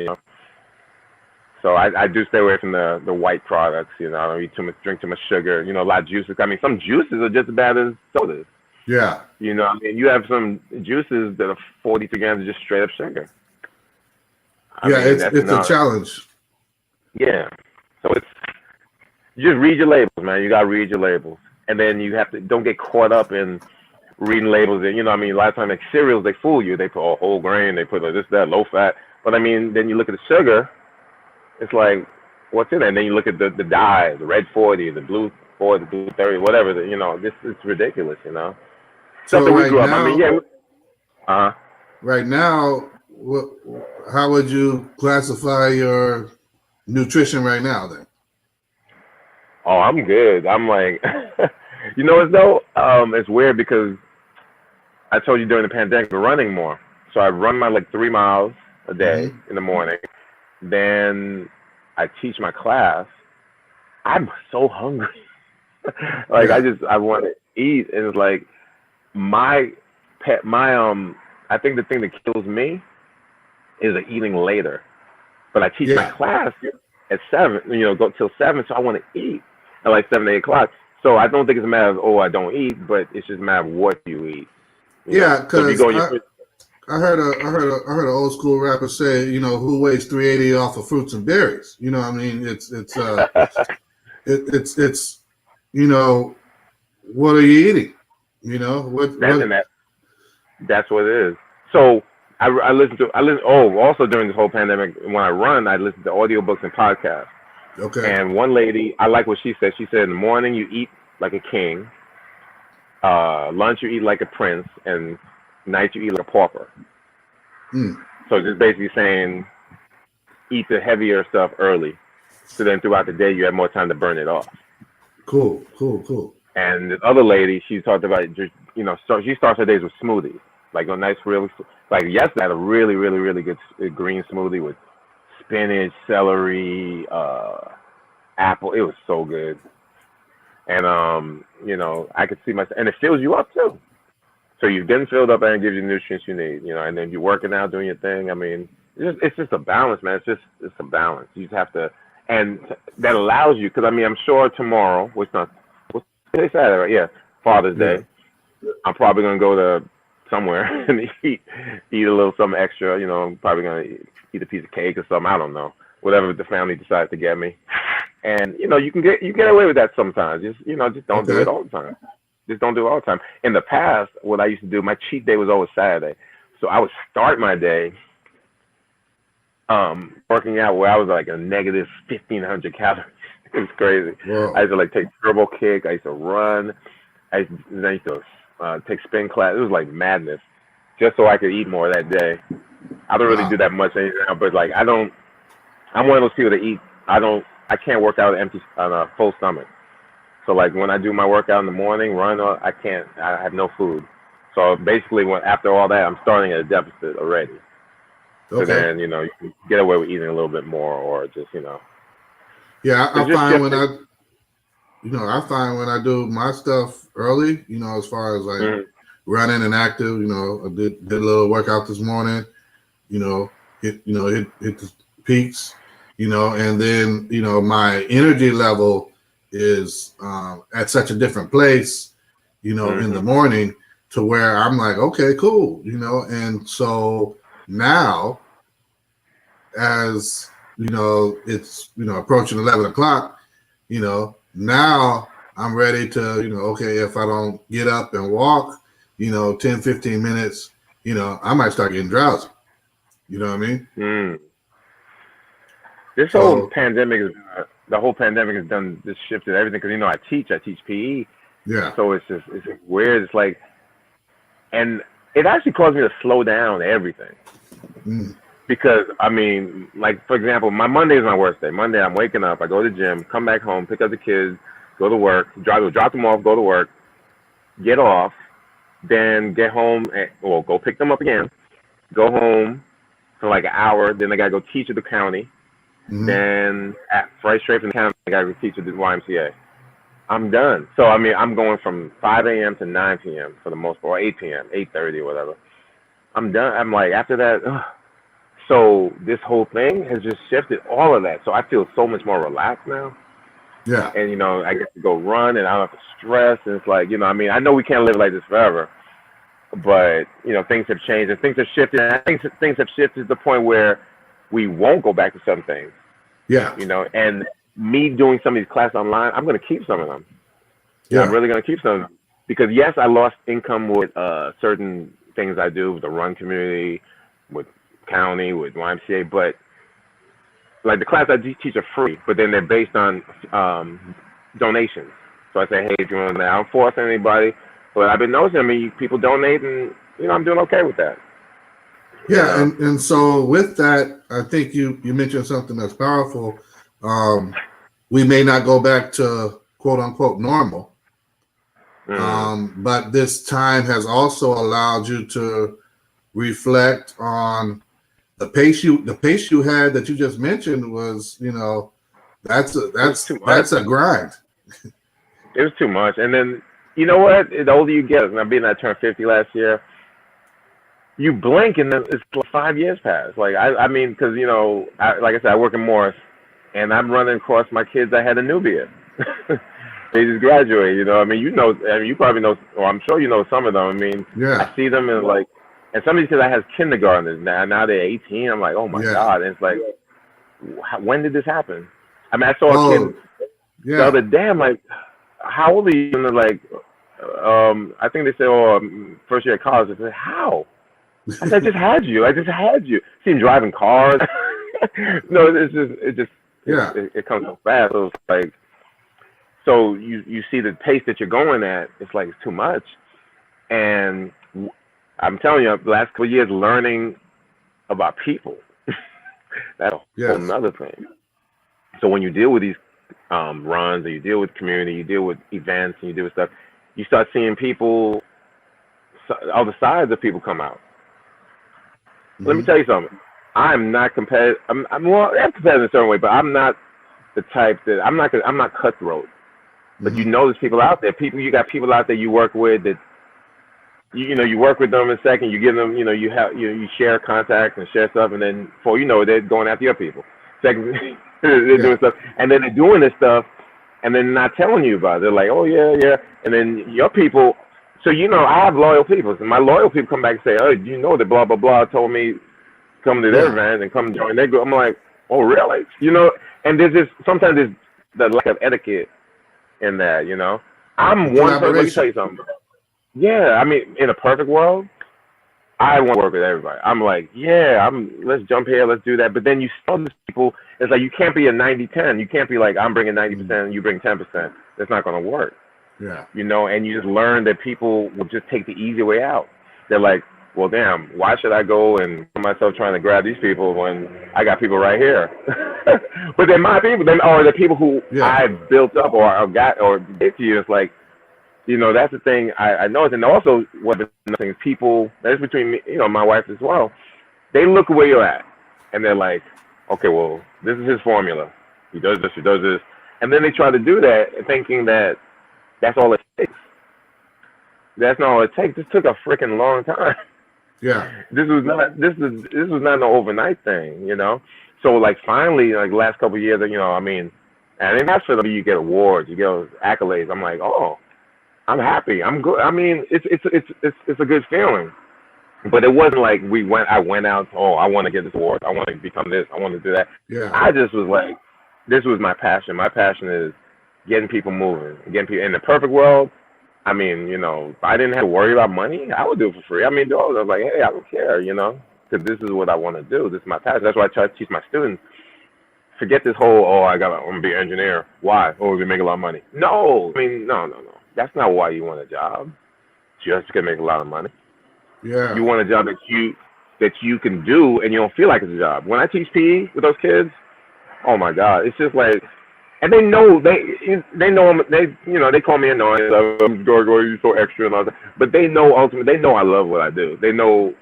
So I do stay away from the white products. I don't eat drink too much sugar. A lot of juices. Some juices are just as bad as sodas. Yeah. You have some juices that are 42 grams of just straight up sugar. It's a challenge. Yeah. So you just read your labels, man. You got to read your labels. And then you don't get caught up in reading labels. And, a lot of times cereals, they fool you. They put whole grain. They put this, that, low fat. But I mean, then you look at the sugar, it's like, what's in it? And then you look at the dye, the red 40, the blue 40, the blue 30, whatever. This is ridiculous. Stuff So that we grew up. I mean, yeah. Right now, how would you classify your nutrition right now then? Oh, I'm good. I'm like, it's weird because I told you during the pandemic we're running more. So I run my 3 miles a day in the morning. Then I teach my class. I'm so hungry. I want to eat, and it's like I think the thing that kills me is the eating later. But I teach my class at 7, go till 7, so I want to eat at 7, 8 o'clock. So I don't think it's a matter of, I don't eat, but it's just a matter of what you eat. Because I heard an old school rapper say, who weighs 380 off of fruits and berries. You know what I mean? It's what are you eating? That's what it is. So I listen. Also during this whole pandemic, when I run, I listen to audiobooks and podcasts. Okay. And one lady, I like what she said. She said in the morning you eat like a king, lunch you eat like a prince, and night you eat like a pauper. So just basically saying, eat the heavier stuff early, so then throughout the day you have more time to burn it off. Cool. And this other lady, she talked about, she starts her days with smoothies, like a nice, really, like yesterday I had a really, really, really good green smoothie with spinach, celery, apple. It was so good. And I could see myself, and it fills you up too. So you're getting filled up and it gives you the nutrients you need, and then you're working out, doing your thing. I mean, it's just a balance, man. It's a balance. You just have to, and that allows you, because I mean, I'm sure tomorrow, what's today, Saturday, right? Yeah, Father's Day. I'm probably gonna go to somewhere and eat a little something extra. I'm probably gonna eat a piece of cake or something. I don't know, whatever the family decides to get me. And you get away with that sometimes. Just don't do it all the time. Just don't do it all the time. In the past, what I used to do, my cheat day was always Saturday. So I would start my day working out where I was like a negative 1,500 calories. It was crazy. Wow. I used to take turbo kick. I used to run. I used to take spin class. It was like madness, just so I could eat more that day. I don't really do that much anyhow, but I'm one of those people that eat. I can't work out on a full stomach. So when I do my workout in the morning, run, I can't. I have no food. So basically, after all that, I'm starting at a deficit already. So then you can get away with eating a little bit more, or just Yeah, I find when I do my stuff early, as far as running and active, I did a little workout this morning, hit the peaks, and then my energy level is at such a different place, in the morning, to where I'm like, okay, cool, and so now, as it's approaching 11 o'clock, now I'm ready to, okay, if I don't get up and walk, 10, 15 minutes, I might start getting drowsy. You know what I mean? This whole pandemic the whole pandemic has done this shifted everything, because I teach PE. Yeah. So it's weird. It's like, and it actually caused me to slow down everything. Because I mean, for example, my Monday is my worst day. Monday I'm waking up, I go to the gym, come back home, pick up the kids, go to work, drop them off, go to work, get off, then get home and go pick them up again, go home for like an hour, then I gotta go teach at the county. Then right straight from the county, I gotta go teach at the YMCA. I'm done. So I mean, I'm going from 5 a.m. to 9 p.m. for the most part, or 8 p.m., 8:30 or whatever. I'm done. I'm like, after that, so this whole thing has just shifted all of that. So I feel so much more relaxed now. Yeah. And I get to go run, and I don't have to stress. And it's like, I mean, I know we can't live like this forever, but things have changed and things have shifted. And I think things have shifted to the point where we won't go back to some things. Yeah. And me doing some of these classes online, I'm going to keep some of them. Yeah. I'm really going to keep some of them, because yes, I lost income with certain things I do with the run community, with county, with YMCA, but like the class I teach are free, but then they're based on donations. So I say, hey, if you want to, I don't force anybody, but I've been noticing, I mean, people donate, and I'm doing okay with that. Yeah, and so with that, I think you mentioned something that's powerful. We may not go back to quote unquote normal, but this time has also allowed you to reflect on the pace you had that you just mentioned was, that's a grind. It was too much. And then, you know what? The older you get, and I turned 50 last year, you blink and then it's like 5 years pass. Like, I mean, because, like I said, I work in Morris, and I'm running across my kids that had a Nubia. They just graduated, I mean, you probably know, or I'm sure you know some of them. I mean, yeah. I see them and some of these kids I have kindergartners now they're 18. I'm like, oh my God. And it's like, when did this happen? I mean, I saw a kid the other day. I'm like, how old are you? And they're like, I think they said, first year of college. I said, how? I said, I just had you. See him driving cars. No, it comes so fast. So it's like, so you see the pace that you're going at. It's like, it's too much. And I'm telling you, the last couple of years learning about people, that's a whole nother thing. So when you deal with these runs, or you deal with community, you deal with events, and you deal with stuff, you start seeing people, other sides of people come out. Let me tell you something. I'm not competitive. I'm competitive in a certain way, but I'm not the type that I'm not cutthroat. But there's people out there. You got people out there you work with that you work with them in a second. You give them, you share contacts and share stuff, and then before you know it, they're going after your people. Second, they're doing stuff, and then they're doing this stuff, and then not telling you about it. They're like, oh yeah, and then your people. So I have loyal people. So my loyal people come back and say, oh, that blah blah blah told me come to their event and come join their group. I'm like, oh really? And sometimes there's the lack of etiquette in that. I'm one person. Let me tell you something. Yeah, I mean, in a perfect world, I want to work with everybody. I'm like, let's jump here, let's do that. But then you saw these people, it's like you can't be a 90-10. You can't be like, I'm bringing 90% and you bring 10%. That's not going to work. Yeah. And you just learn that people will just take the easy way out. They're like, well, damn, why should I go and put myself trying to grab these people when I got people right here? But they're my people, or the people who I've built up or got or get to you. It's like, that's the thing I noticed. And also, what the thing people, that's between me, my wife as well, they look where you're at. And they're like, okay, well, this is his formula. He does this, he does this. And then they try to do that thinking that that's all it takes. That's not all it takes. This took a freaking long time. Yeah. This was not an overnight thing, So like finally, like last couple of years, I mean, and then that's for them, you get awards, you get accolades. I'm like, oh, I'm happy. I'm good. I mean, it's a good feeling. But it wasn't like I went out, oh, I want to get this award. I want to become this. I want to do that. Yeah. I just was like, this was my passion. My passion is getting people moving, getting people in the perfect world. I mean, if I didn't have to worry about money, I would do it for free. I mean, I was like, hey, I don't care, because this is what I want to do. This is my passion. That's why I try to teach my students. Forget this whole, I'm going to be an engineer. Why? Oh, we make a lot of money. No. I mean, no. That's not why you want a job. Just to make a lot of money. Yeah. You want a job that you can do and you don't feel like it's a job. When I teach PE with those kids, oh my God, it's just like, and they know they call me annoying. Gargoyle, you're so extra and all that. But they know ultimately, they know I love what I do. They know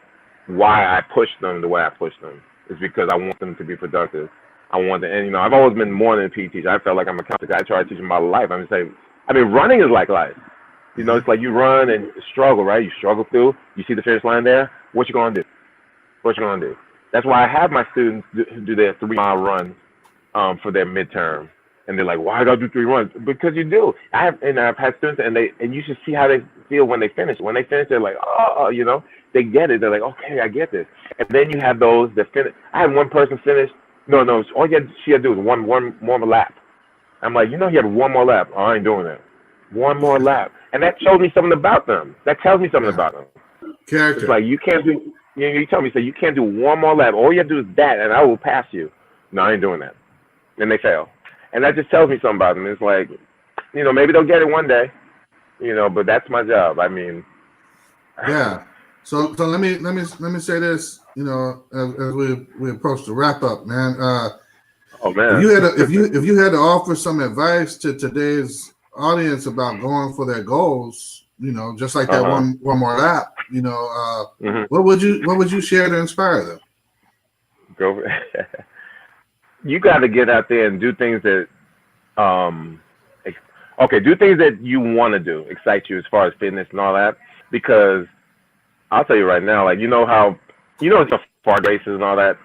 why I push them the way I push them. It's because I want them to be productive. I want them, and I've always been more than a PE teacher. I felt like I'm a counselor. I try to teach them about life. Running is like life. It's like you run and struggle, right? You struggle through. You see the finish line there. What you gonna do? That's why I have my students do their 3-mile runs for their midterm. And they're like, why I gotta do 3 runs? Because you do. I've had students, and you should see how they feel when they finish. When they finish, they're like, oh, they get it. They're like, okay, I get this. And then you have those that finish. I had one person finish. No, all she had to do was one more lap. I'm like, he had one more lap. Oh, I ain't doing that. One more lap. And that showed me something about them. That tells me something about them. Character. It's like you can't do. You tell me, say you can't do one more lap. All you have to do is that, and I will pass you. No, I ain't doing that. And they fail. And that just tells me something about them. It's like, maybe they'll get it one day, but that's my job. I mean, yeah. So let me say this, as we approach the wrap up, man. Oh man. If you had to offer some advice to today's audience about going for their goals, just like that one more lap, what would you share to inspire them? Go. You got to get out there and do things that, do things that you want to do, excite you as far as fitness and all that. Because I'll tell you right now, like the fart races and all that,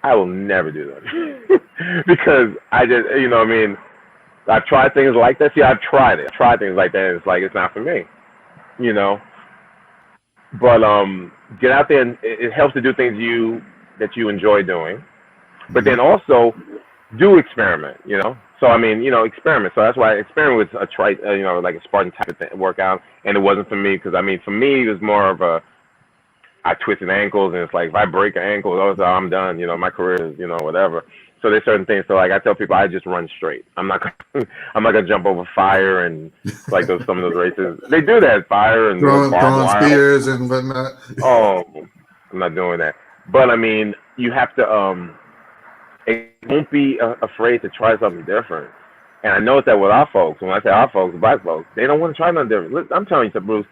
I will never do that because I just, I've tried things like that. See, I've tried it. I've tried things like that. And it's like, it's not for me, But get out there, and it helps to do things that you enjoy doing. But then also do experiment, So I mean, experiment. So that's why I experiment with like a Spartan type of workout, and it wasn't for me because for me it was more of I twisted ankles, and it's like if I break an ankle, I'm done. My career is whatever. So there's certain things. So like I tell people, I just run straight. I'm not gonna jump over fire and like some of those races. They do that, fire and throwing spears and whatnot. Oh, I'm not doing that. But I mean, you have to don't be afraid to try something different. And I noticed that with our folks. When I say our folks, black folks, they don't want to try nothing different. I'm telling you, Bruce.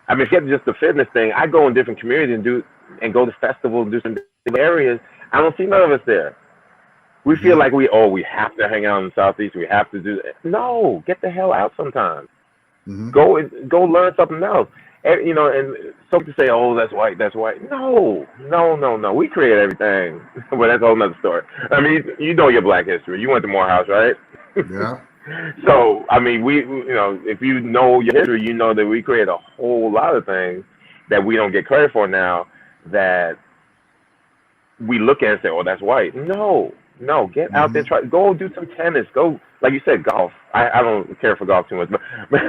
I mean, forget just the fitness thing. I go in different communities and go to festivals, do some different areas. I don't see none of us there. We feel like we have to hang out in the Southeast. We have to do that. No, get the hell out sometimes. Go learn something else. And, and some people say, oh, that's white. No. We create everything. Well, that's a whole nother story. I mean, your Black history. You went to Morehouse, right? Yeah. So, I mean, if you know your history, you know that we create a whole lot of things that we don't get credit for now that we look at and say, oh, that's white. No, get out there, go do some tennis. Go, like you said, golf. I don't care for golf too much, but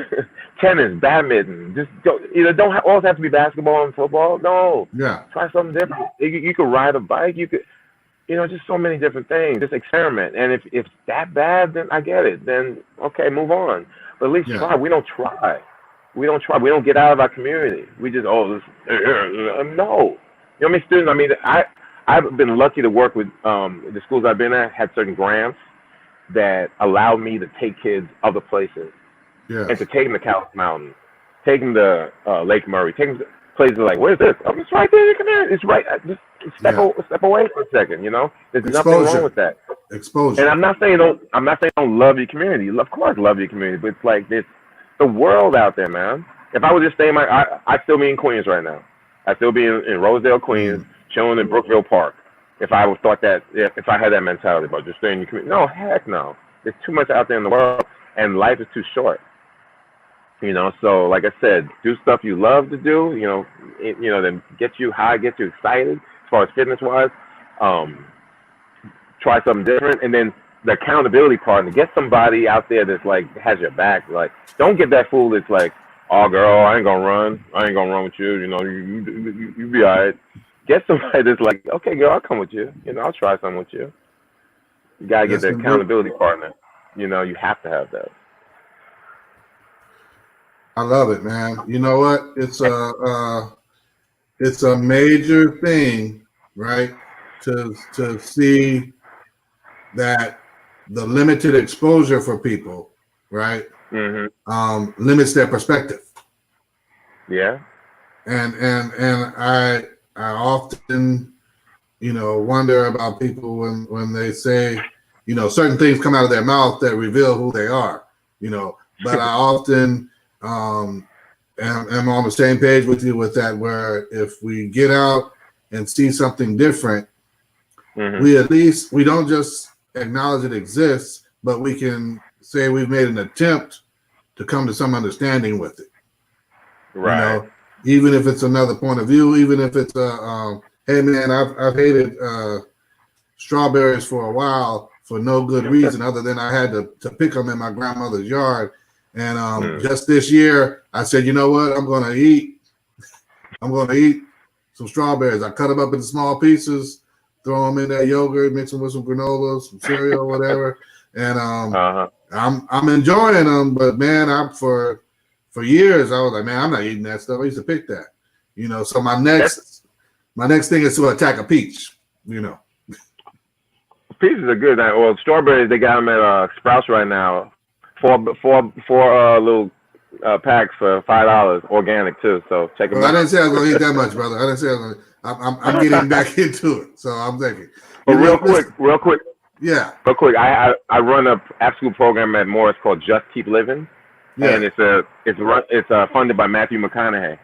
tennis, badminton, just go. Don't always have to be basketball and football. No. Yeah. Try something different. You could ride a bike. You could. Just so many different things. Just experiment. And if it's that bad, then I get it. Then, okay, move on. But at least try. We don't try. We don't get out of our community. We just, no. How many students, I mean, I've been lucky to work with the schools I've been at, had certain grants that allowed me to take kids other places. Yes. And to take them to Cowles Mountain, take them to Lake Murray, take them to places like, where's this? Oh, it's right there. Come here. It's right. Just step away for a second. There's nothing wrong with that. Exposure. And I'm not saying don't love your community. Of course, love your community, but it's like this, the world out there, man. If I would just stay in I'd still be in Queens right now. I'd still be in Rosedale, Queens, chilling in Brookville Park. If I had that mentality about just staying in your community, no, heck no. There's too much out there in the world, and life is too short. So like I said, do stuff you love to do, then get you high, get you excited as far as fitness wise. Try something different, and then the accountability partner, get somebody out there that's like has your back. Like, don't get that fool that's like, oh girl, I ain't gonna run with you. You be all right. Get somebody that's like, okay girl, I'll come with you. I'll try something with you. You gotta get the accountability partner. You have to have that. I love it, man. You know what? It's a major thing, right? To see that the limited exposure for people, right? Limits their perspective. Yeah. And I often, wonder about people when they say, certain things come out of their mouth that reveal who they are, but I often am on the same page with you with that, where if we get out and see something different, we don't just acknowledge it exists, but we can say we've made an attempt to come to some understanding with it. Right. Even if it's another point of view, even if it's hey man, I've hated strawberries for a while for no good reason other than I had to pick them in my grandmother's yard. And just this year, I said, you know what? I'm going to eat some strawberries. I cut them up into small pieces, throw them in that yogurt, mix them with some granola, some cereal, whatever. And I'm enjoying them. But man, for years I was like, man, I'm not eating that stuff. I used to pick that, you know. So my next thing is to attack a peach, you know. Peaches are good. Well, strawberries, they got them at Sprouts right now. Four little packs for $5, organic too. So check them out. I didn't say I was gonna eat that much, brother. I didn't say I was gonna. I'm getting back into it, so I'm thinking. But real quick. Yeah. Real quick. I run a after-school program at Morris called Just Keep Living, and it's funded by Matthew McConaughey.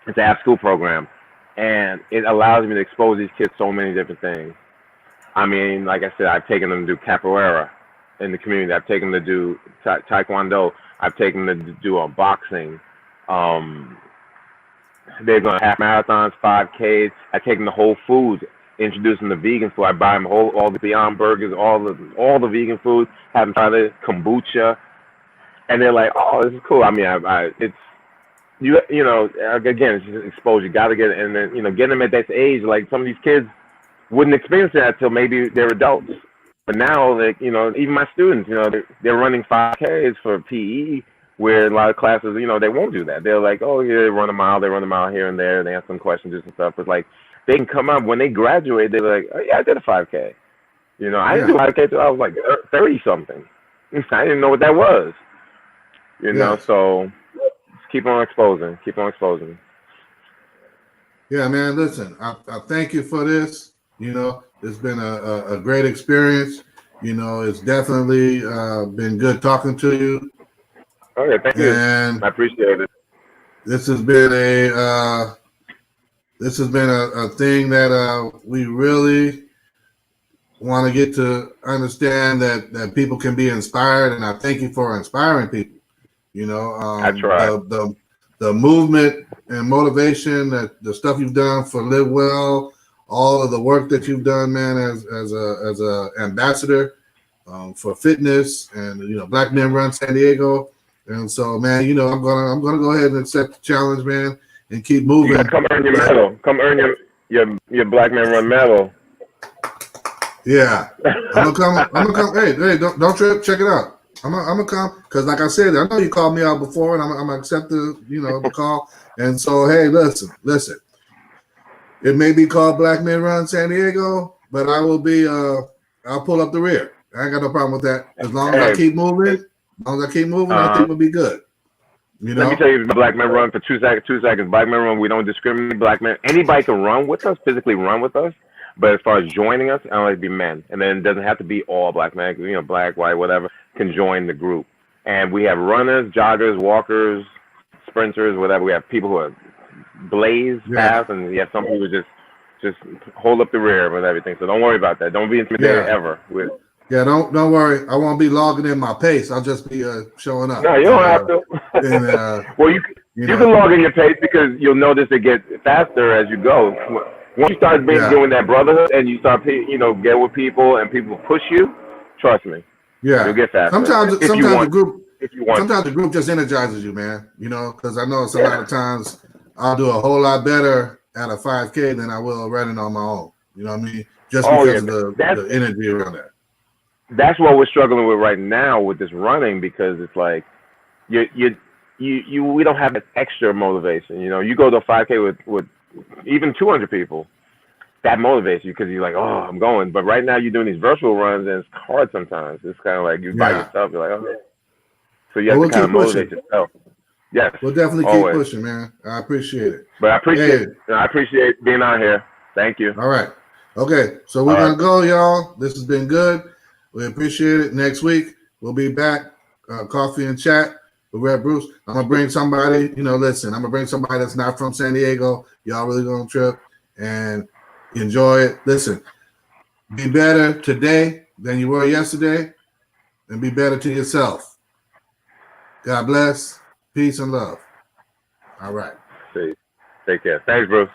It's an after-school program, and it allows me to expose these kids so many different things. I mean, like I said, I've taken them to do capoeira in the community. I've taken them to do taekwondo. I've taken them to do boxing. They're going to half marathons, 5Ks. I take them to Whole Foods, introduce them to vegan food. I buy them all the Beyond Burgers, all the vegan food. Have them try the kombucha, and they're like, "Oh, this is cool." I mean, it's you know, again, it's just exposure. You got to get it, and then getting them at that age. Like some of these kids wouldn't experience that until maybe they're adults. But now, like, even my students, they're running 5Ks for PE, where in a lot of classes, they won't do that. They're like, oh, yeah, they run a mile here and there, they ask some questions and stuff. But like, they can come up when they graduate, they're like, oh yeah, I did a 5K. I didn't do a 5K till I was like 30 something. I didn't know what that was. So keep on exposing. Yeah, man. Listen, I thank you for this. It's been a great experience. It's definitely been good talking to you. Okay, thank you. And I appreciate it. This has been a thing that we really want to get to understand that people can be inspired, and I thank you for inspiring people. I try. The movement and motivation, that the stuff you've done for Live Well, all of the work that you've done, man, as a ambassador for fitness, and Black Men Run San Diego. And so, man, I'm gonna go ahead and accept the challenge, man, and keep moving. You come earn your medal. Come earn your Black Men Run medal. Yeah, I'm gonna come. Hey, don't trip. Check it out. I'm gonna come because, like I said, I know you called me out before, and I'm gonna accept the call. And so, hey, listen. It may be called Black Men Run San Diego, but I will be. I'll pull up the rear. I ain't got no problem with that. As long as I keep moving, I think we'll be good. Let me tell you, Black Men Run for 2 seconds. 2 seconds. Black Men Run. We don't discriminate. Black men. Anybody can run with us, physically run with us. But as far as joining us, I only be men, and then it doesn't have to be all black men. Black, white, whatever can join the group. And we have runners, joggers, walkers, sprinters, whatever. We have people who are blaze paths, and you have some people just hold up the rear with everything. So don't worry about that. Don't be intimidated ever. Don't worry. I won't be logging in my pace. I'll just be showing up. No, you don't have to. Well, you can log in your pace because you'll notice it gets faster as you go. Once you start doing that brotherhood and you start, get with people and people push you, trust me, you'll get faster. Sometimes the group just energizes you, man. Because I know it's a lot of times I'll do a whole lot better at a 5K than I will running on my own. You know what I mean? Just because of the energy around that. That's what we're struggling with right now with this running, because it's like we don't have that extra motivation. You go to a 5K with even 200 people, that motivates you because you're like, oh, I'm going. But right now you're doing these virtual runs, and it's hard sometimes. It's kind of like you by yourself. You're like, oh. So you have to kind of motivate yourself. Yes. We'll definitely keep pushing, man. I appreciate it. But I appreciate being on here. Thank you. All right. Okay. So we're going to go, y'all. This has been good. We appreciate it. Next week, we'll be back. Coffee and chat with Red Bruce. I'm going to bring somebody, listen, I'm going to bring somebody that's not from San Diego. Y'all really going to trip and enjoy it. Listen, be better today than you were yesterday, and be better to yourself. God bless. Peace and love. All right. Take care. Thanks, Bruce.